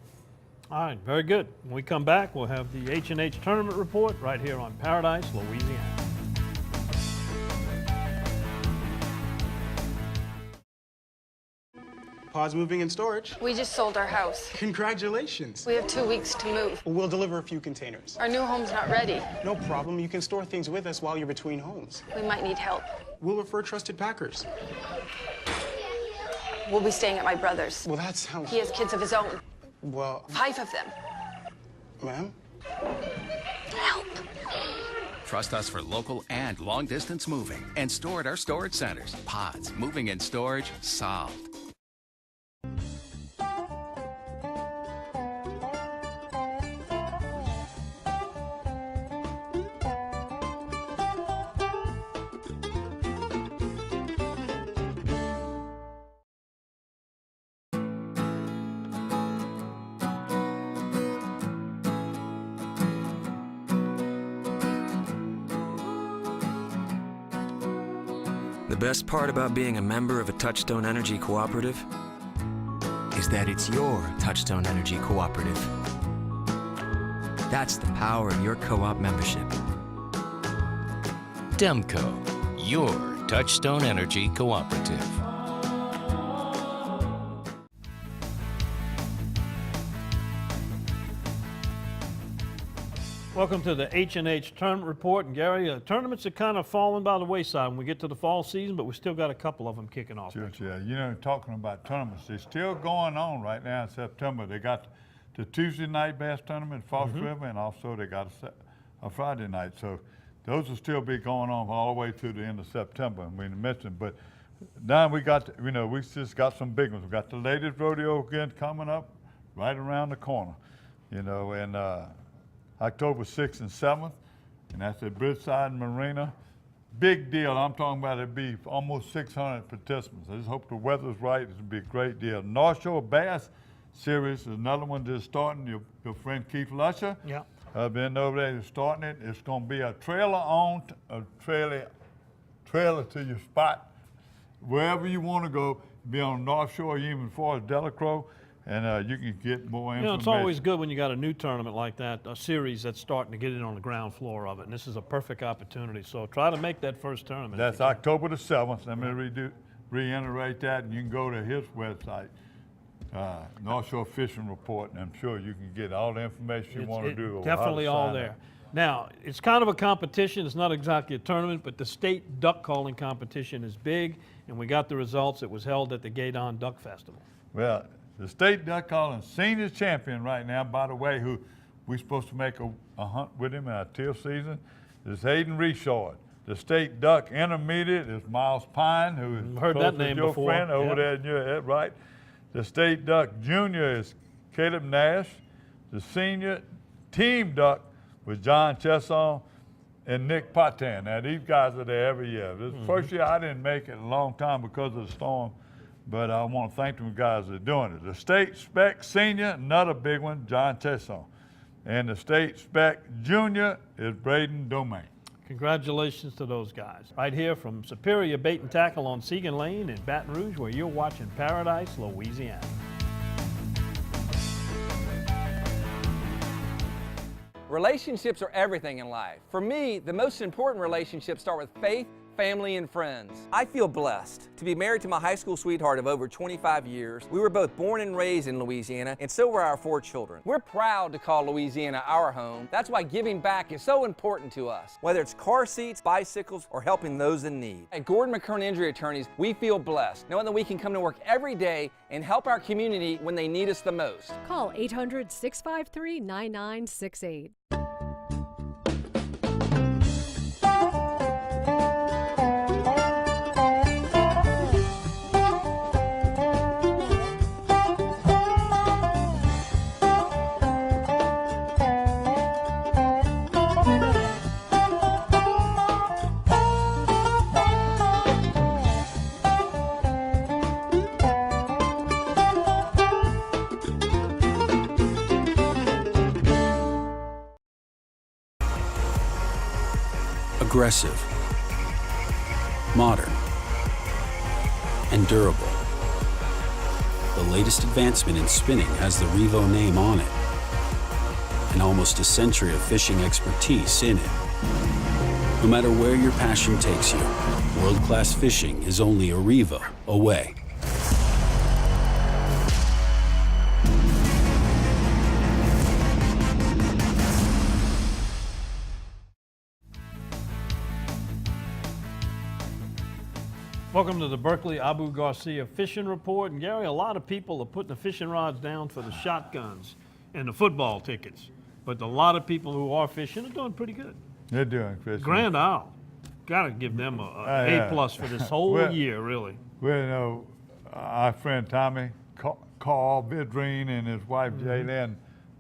C: All right, very good. When we come back, we'll have the H&H Tournament Report right here on Paradise, Louisiana.
D: Pause moving and storage.
V: We just sold our house.
D: Congratulations.
V: We have 2 weeks to move.
D: We'll deliver a few containers.
V: Our new home's not ready.
D: No problem. You can store things with us while you're between homes.
V: We might need help.
D: We'll refer trusted packers.
V: We'll be staying at my brother's.
D: Well, that sounds...
V: He has kids of his own.
D: Well...
V: 5 of them.
D: Ma'am?
V: Help.
F: Trust us for local and long-distance moving and store at our storage centers. Pods, moving and storage, solved.
W: The best part about being a member of a Touchstone Energy Cooperative is that it's your Touchstone Energy Cooperative. That's the power of your co-op membership.
X: Demco, your Touchstone Energy Cooperative.
C: Welcome to the H&H Tournament Report. And Gary, tournaments are kind of falling by the wayside when we get to the fall season, but we still got a couple of them kicking off.
B: Sure, yeah. You know, talking about tournaments, they're still going on right now in September. They got the Tuesday night bass tournament in Fox River, and also they got a Friday night. So those will still be going on all the way to the end of September. And we mentioned, but now we got, we just got some big ones. We got the latest rodeo again coming up right around the corner, and October 6th and 7th, and that's at Bridgeside Marina. Big deal. I'm talking about it'd be almost 600 participants. I just hope the weather's right. It'll be a great deal. North Shore Bass Series is another one that's starting. Your friend Keith Lusher.
C: Yeah.
B: Been over there starting it. It's going to be a trailer to your spot. Wherever you want to go, be on North Shore, even as far as Delacroix. And you can get more information.
C: It's always good when you got a new tournament like that, a series that's starting to get in on the ground floor of it. And this is a perfect opportunity. So try to make that first tournament.
B: That's October the 7th. Let me reiterate that, and you can go to his website, North Shore Fishing Report, and I'm sure you can get all the information you want to do.
C: Definitely all there. Now, it's kind of a competition. It's not exactly a tournament, but the state duck calling competition is big, and we got the results. It was held at the Gaydon Duck Festival.
B: Well, The state duck calling senior champion right now, by the way, who we're supposed to make a hunt with him in our teal season, is Hayden Reshard. The state duck intermediate is Miles Pine, who is
C: Heard
B: close
C: that
B: with
C: name
B: your
C: before.
B: friend over
C: Yep.
B: there in your head, right? The state duck junior is Caleb Nash. The senior team duck was John Chesson and Nick Potan. Now, these guys are there every year. This first year, I didn't make it a long time because of the storm, but I want to thank them guys that are doing it. The state spec senior, another big one, John Chesson. And the state spec junior is Braden Domain.
C: Congratulations to those guys. Right here from Superior Bait and Tackle on Segan Lane in Baton Rouge, where you're watching Paradise, Louisiana.
H: Relationships are everything in life. For me, the most important relationships start with faith, family, and friends. I feel blessed to be married to my high school sweetheart of over 25 years. We were both born and raised in Louisiana, and so were our 4 children. We're proud to call Louisiana our home. That's why giving back is so important to us, whether it's car seats, bicycles, or helping those in need. At Gordon McKern Injury Attorneys, we feel blessed, knowing that we can come to work every day and help our community when they need us the most.
I: Call 800-653-9968.
K: Aggressive, modern, and durable. The latest advancement in spinning has the Revo name on it, and almost a century of fishing expertise in it. No matter where your passion takes you, world-class fishing is only a Revo away.
C: Welcome to the Berkeley Abu Garcia Fishing Report. And Gary, a lot of people are putting the fishing rods down for the shotguns and the football tickets. But a lot of people who are fishing are doing pretty good.
B: They're doing fishing.
C: Grand Isle, got to give them a A+ for this whole year, really.
B: Well, you know, our friend Tommy, Carl Vidrine, and his wife Jaylyn,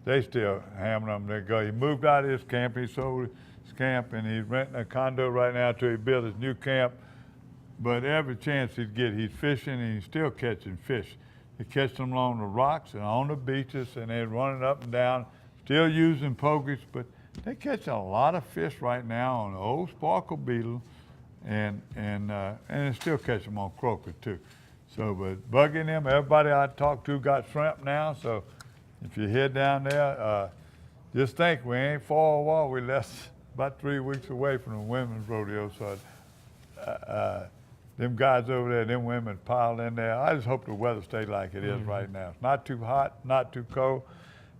B: they still hammering them. They go. He moved out of his camp. He sold his camp, and he's renting a condo right now till he builds his new camp. But every chance he'd get, he's fishing, and he's still catching fish. He catches them along the rocks and on the beaches, and they're running up and down, still using pokies, but they're catching a lot of fish right now on the old sparkle beetle, and they still catch them on croaker too. So, but bugging them, everybody I talked to got shrimp now, so if you head down there, just think, we ain't far away. We're less about 3 weeks away from the women's rodeo, so them guys over there, them women piled in there. I just hope the weather stays like it is right now. It's not too hot, not too cold.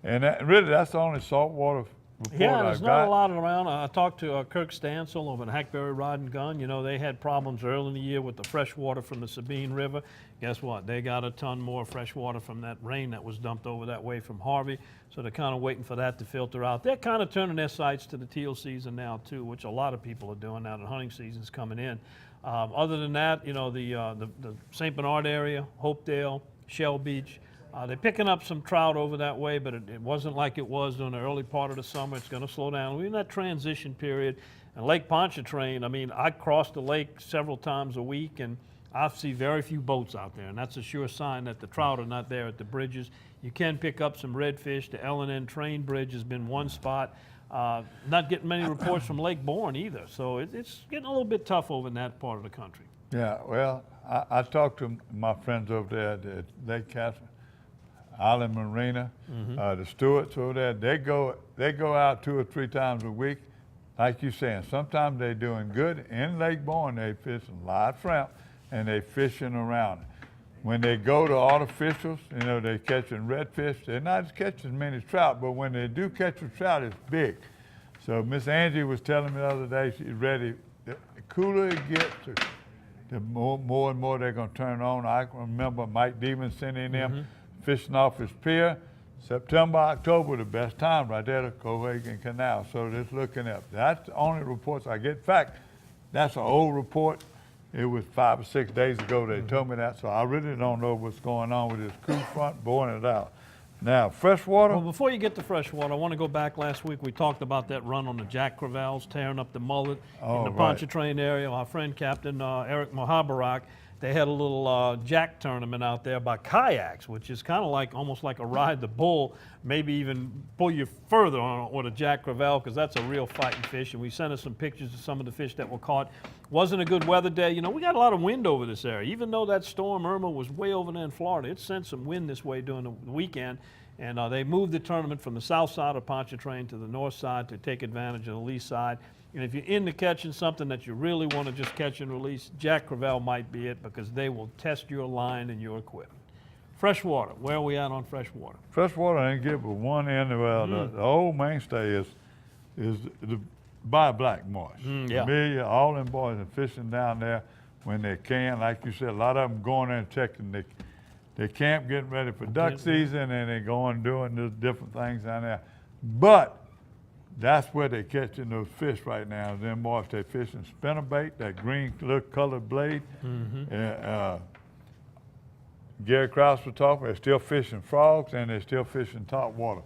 B: And really, that's the only saltwater report
C: Yeah,
B: I've
C: there's
B: got.
C: not a lot around. I talked to Kirk Stansel over at Hackberry Rod and Gun. You know, they had problems early in the year with the fresh water from the Sabine River. Guess what? They got a ton more fresh water from that rain that was dumped over that way from Harvey. So they're kind of waiting for that to filter out. They're kind of turning their sights to the teal season now too, which a lot of people are doing now that hunting season's coming in. Other than that, you know, the St. Bernard area, Hopedale, Shell Beach, they're picking up some trout over that way, but it wasn't like it was during the early part of the summer. It's going to slow down. We're in that transition period. And Lake Pontchartrain, I mean, I cross the lake several times a week, and I see very few boats out there, and that's a sure sign that the trout are not there at the bridges. You can pick up some redfish. The L&N Train Bridge has been one spot. Not getting many reports from Lake Bourne either, so it's getting a little bit tough over in that part of the country.
B: Yeah, well, I talked to my friends over there at Lake Catherine, Island Marina, the Stewarts over there. They go out 2 or 3 times a week, like you're saying. Sometimes they're doing good. In Lake Bourne, they fishing live shrimp, and they fishing around it. When they go to artificials, you know, they're catching redfish. They're not catching many trout, but when they do catch a trout, it's big. So Miss Angie was telling me the other day, she's ready. The cooler it gets, the more and more they're going to turn on. I remember Mike Devon sending them fishing off his pier. September, October, the best time right there to Cohagen Canal. So just looking up. That's the only reports I get. In fact, that's an old report. It was 5 or 6 days ago they told me that, so I really don't know what's going on with this crew front boring it out. Now, freshwater.
C: Well, before you get to freshwater, I want to go back last week. We talked about that run on the Jack Crevalles, tearing up the mullet in the Pontchartrain area. Our friend Captain Eric Mohabarak, they had a little jack tournament out there by kayaks, which is kind of like almost like a ride the bull, maybe even pull you further on a Jack Crevalle, because that's a real fighting fish. And we sent us some pictures of some of the fish that were caught. Wasn't a good weather day. You know, we got a lot of wind over this area. Even though that storm Irma was way over there in Florida, it sent some wind this way during the weekend. And they moved the tournament from the south side of Pontchartrain to the north side to take advantage of the lee side. And if you're into catching something that you really want to just catch and release, Jack Crevalle might be it, because they will test your line and your equipment. Freshwater, where are we at on freshwater?
B: Freshwater ain't get but one end. Well, the old mainstay is the by Black Marsh.
C: Yeah.
B: Amelia, all them boys are fishing down there when they can. Like you said, a lot of them going there and checking they camp, getting ready for duck season, and they going doing the different things down there. But that's where they're catching those fish right now. Them boys, they fishing spinnerbait, that green look colored blade. Gary Krause was talking, they're still fishing frogs and they're still fishing top water.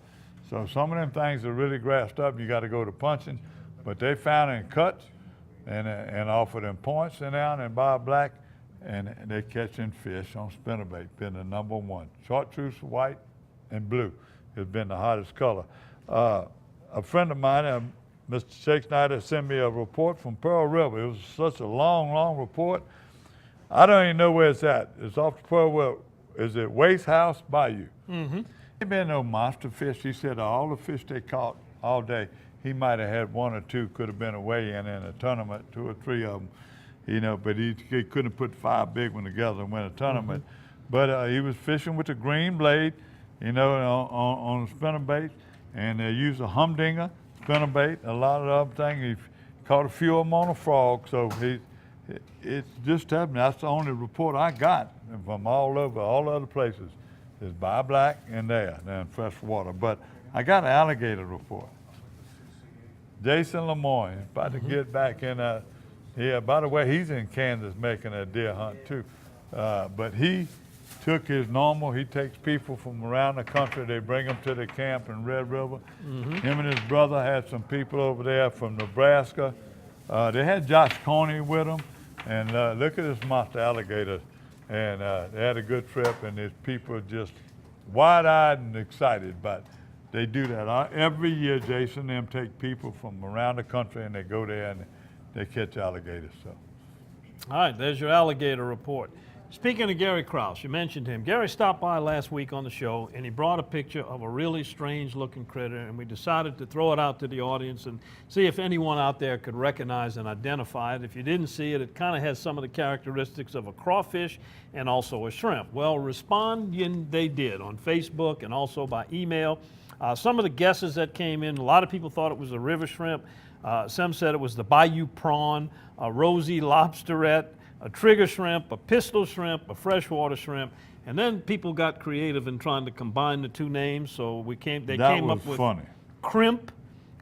B: So some of them things are really grassed up. You got to go to punching, but they found in cuts and off of them points and down and by Black, and they're catching fish on spinnerbait, been the #1. Chartreuse, white, and blue has been the hottest color. A friend of mine, Mr. Shake Snyder, sent me a report from Pearl River. It was such a long report. I don't even know where it's at. It's off the Pearl River. Is it Waste House Bayou? There been no monster fish. He said all the fish they caught all day, he might have had 1 or 2 could have been away in a tournament, 2 or 3 of them, you know, but he couldn't put 5 big ones together and win a tournament. But he was fishing with a green blade, you know, on spinnerbait, and they used a humdinger spinnerbait, a lot of other things. He caught a few of them on a frog, so it's just happening. That's the only report I got from all over, all other places, is by Black and there, in freshwater. But I got an alligator report. Jason Lemoyne is about to get back in. Yeah, by the way, he's in Kansas making a deer hunt too. But he took his normal, he takes people from around the country, they bring them to the camp in Red River. Him and his brother had some people over there from Nebraska. They had Josh Coney with them, and look at this monster alligator. And they had a good trip, and these people are just wide-eyed and excited. But they do that every year. Jason and them take people from around the country, and they go there and they catch alligators. So,
C: all right, there's your alligator report. Speaking of Gary Krause, you mentioned him. Gary stopped by last week on the show, and he brought a picture of a really strange-looking critter, and we decided to throw it out to the audience and see if anyone out there could recognize and identify it. If you didn't see it, it kind of has some of the characteristics of a crawfish and also a shrimp. Well, responding they did on Facebook and also by email. Some of the guesses that came in, a lot of people thought it was a river shrimp. Some said it was the bayou prawn, a rosy lobsterette, a trigger shrimp, a pistol shrimp, a freshwater shrimp, and then people got creative in trying to combine the two names. So they came up with crimp,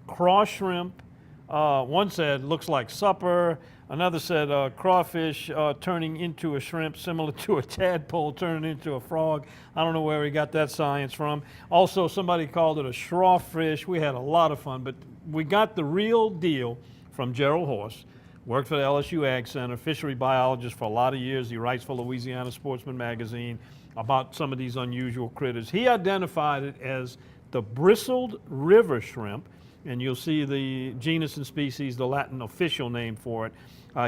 C: cross shrimp. One said looks like supper. Another said crawfish turning into a shrimp, similar to a tadpole turning into a frog. I don't know where he got that science from. Also, somebody called it a shrawfish. We had a lot of fun, but we got the real deal from Gerald Horst. Worked for the LSU Ag Center, fishery biologist for a lot of years. He writes for Louisiana Sportsman magazine about some of these unusual critters. He identified it as the bristled river shrimp, and you'll see the genus and species, the Latin official name for it.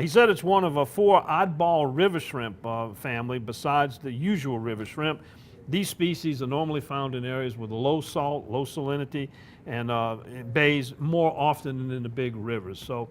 C: He said it's one of a 4 oddball river shrimp family besides the usual river shrimp. These species are normally found in areas with low salt, low salinity, and bays more often than in the big rivers. So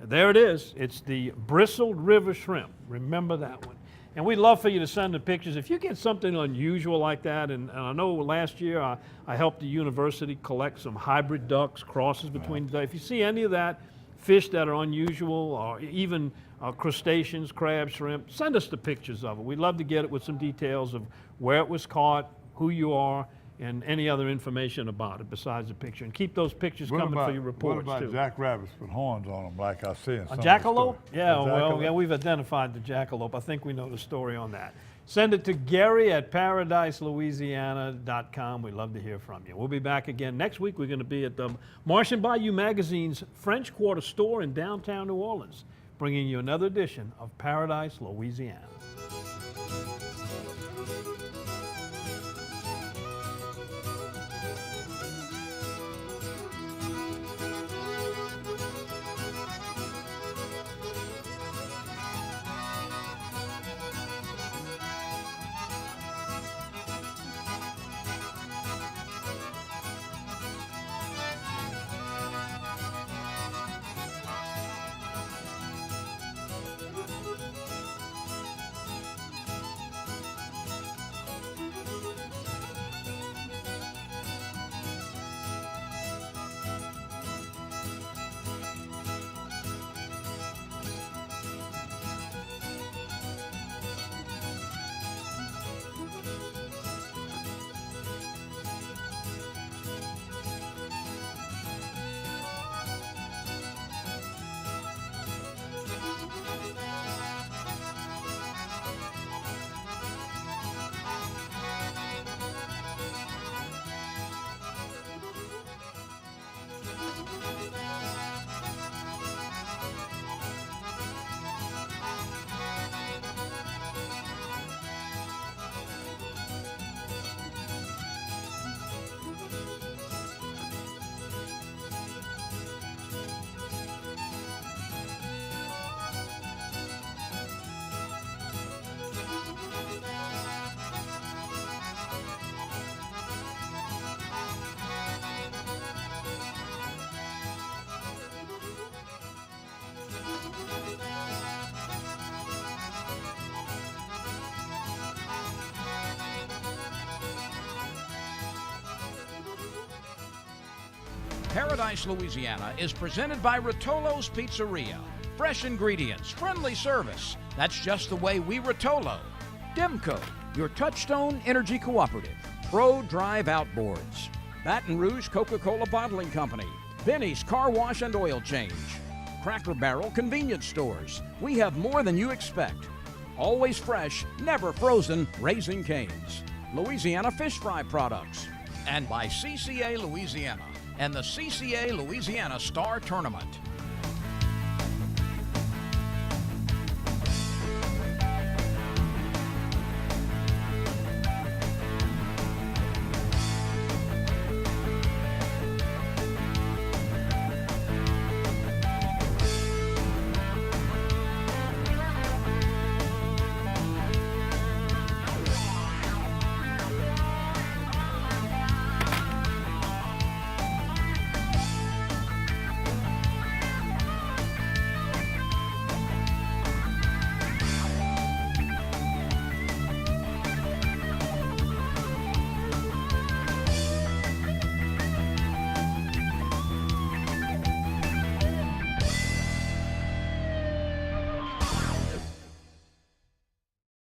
C: there it is. It's the bristled river shrimp. Remember that one. And we'd love for you to send the pictures. If you get something unusual like that, and I know last year I helped the university collect some hybrid ducks, crosses between the. If you see any of that, fish that are unusual, or even crustaceans, crab, shrimp, send us the pictures of it. We'd love to get it with some details of where it was caught, who you are and any other information about it besides the picture. And keep those pictures coming for your reports,
B: what about
C: too.
B: jackrabbits with horns on them like I see in some
C: A
B: of the
C: jackalope?
B: stories?
C: Yeah,
B: A
C: well,
B: jackalope?
C: yeah, we've identified the jackalope. I think we know the story on that. Send it to Gary at paradiselouisiana.com. We'd love to hear from you. We'll be back again next week. We're going to be at the Martian Bayou Magazine's French Quarter store in downtown New Orleans, bringing you another edition of Paradise, Louisiana.
I: Paradise, Louisiana is presented by Rotolo's Pizzeria. Fresh ingredients, friendly service. That's just the way we Rotolo. Demco, your Touchstone Energy Cooperative. Pro Drive Outboards. Baton Rouge Coca-Cola Bottling Company. Benny's Car Wash and Oil Change. Cracker Barrel Convenience Stores. We have more than you expect. Always fresh, never frozen, Raising Cane's. Louisiana Fish Fry Products. And by CCA Louisiana and the CCA Louisiana Star Tournament.